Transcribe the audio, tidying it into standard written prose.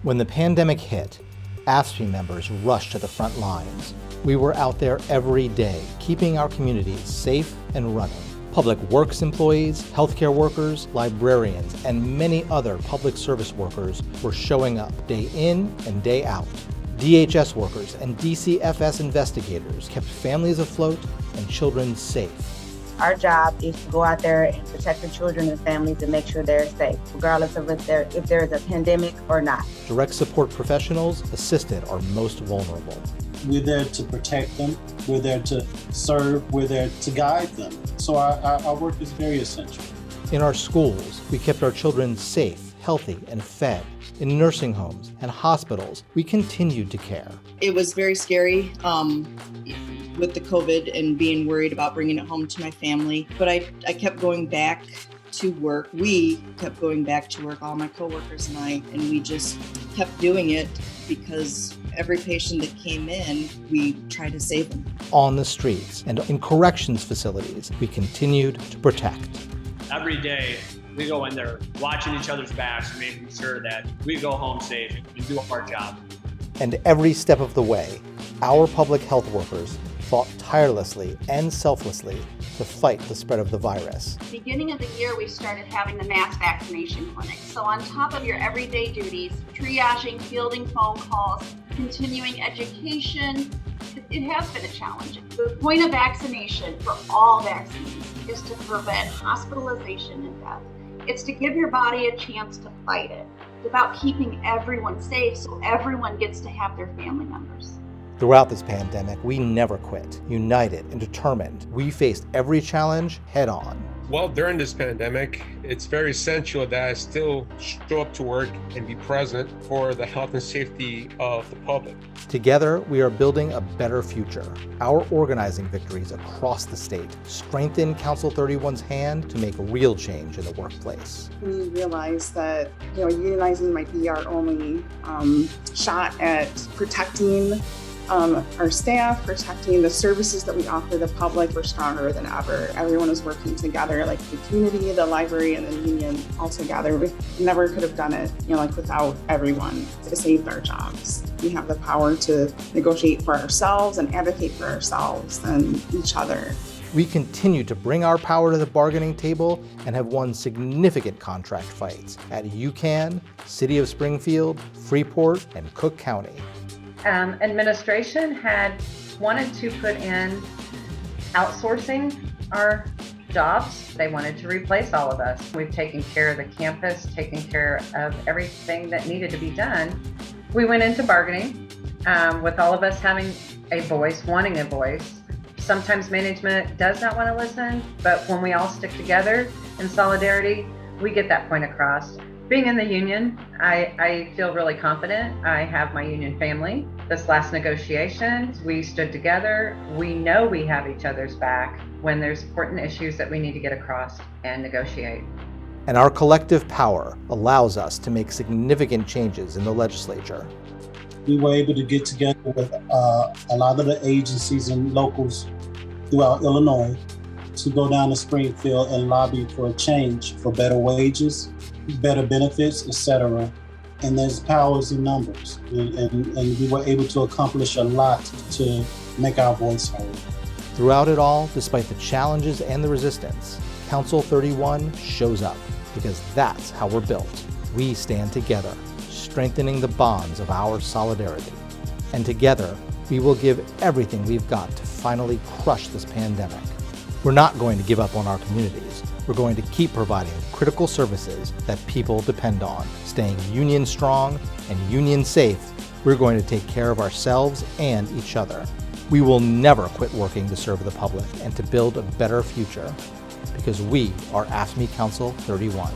When the pandemic hit, AFSCME members rushed to the front lines. We were out there every day, keeping our communities safe and running. Public works employees, healthcare workers, librarians, and many other public service workers were showing up day in and day out. DHS workers and DCFS investigators kept families afloat and children safe. Our job is to go out there and protect the children and families and make sure they're safe, regardless of if there is a pandemic or not. Direct support professionals assisted our most vulnerable. We're there to protect them, we're there to serve, we're there to guide them. So our work is very essential. In our schools, we kept our children safe, healthy, and fed. In nursing homes and hospitals, we continued to care. It was very scary with the COVID and being worried about bringing it home to my family. But I kept going back to work. We kept going back to work, all my coworkers and I, and we just kept doing it because every patient that came in, we tried to save them. On the streets and in corrections facilities, we continued to protect. Every day, we go in there watching each other's backs, making sure that we go home safe and do our job. And every step of the way, our public health workers fought tirelessly and selflessly to fight the spread of the virus. Beginning of the year, we started having the mass vaccination clinic. So on top of your everyday duties, triaging, fielding phone calls, continuing education, it has been a challenge. The point of vaccination for all vaccines is to prevent hospitalization and death. It's to give your body a chance to fight it. It's about keeping everyone safe so everyone gets to have their family members. Throughout this pandemic, we never quit. United and determined, we faced every challenge head on. Well, during this pandemic, it's very essential that I still show up to work and be present for the health and safety of the public. Together, we are building a better future. Our organizing victories across the state strengthen Council 31's hand to make real change in the workplace. We realized that unionizing might be our only shot at protecting our staff, protecting the services that we offer the public. We're stronger than ever. Everyone is working together, like the community, the library, and the union all together. We never could have done it, without everyone to save our jobs. We have the power to negotiate for ourselves and advocate for ourselves and each other. We continue to bring our power to the bargaining table and have won significant contract fights at UCAN, City of Springfield, Freeport, and Cook County. Administration had wanted to put in outsourcing our jobs. They wanted to replace all of us. We've taken care of the campus, taken care of everything that needed to be done. We went into bargaining with all of us having a voice, wanting a voice. Sometimes management does not want to listen, but when we all stick together in solidarity, we get that point across. Being in the union, I feel really confident. I have my union family. This last negotiations, we stood together. We know we have each other's back when there's important issues that we need to get across and negotiate. And our collective power allows us to make significant changes in the legislature. We were able to get together with a lot of the agencies and locals throughout Illinois to go down to Springfield and lobby for a change for better wages, better benefits, etc. And there's powers in numbers. And we were able to accomplish a lot to make our voice heard. Throughout it all, despite the challenges and the resistance, Council 31 shows up because that's how we're built. We stand together, strengthening the bonds of our solidarity. And together, we will give everything we've got to finally crush this pandemic. We're not going to give up on our communities. We're going to keep providing critical services that people depend on. Staying union strong and union safe, we're going to take care of ourselves and each other. We will never quit working to serve the public and to build a better future, because we are AFSCME Council 31.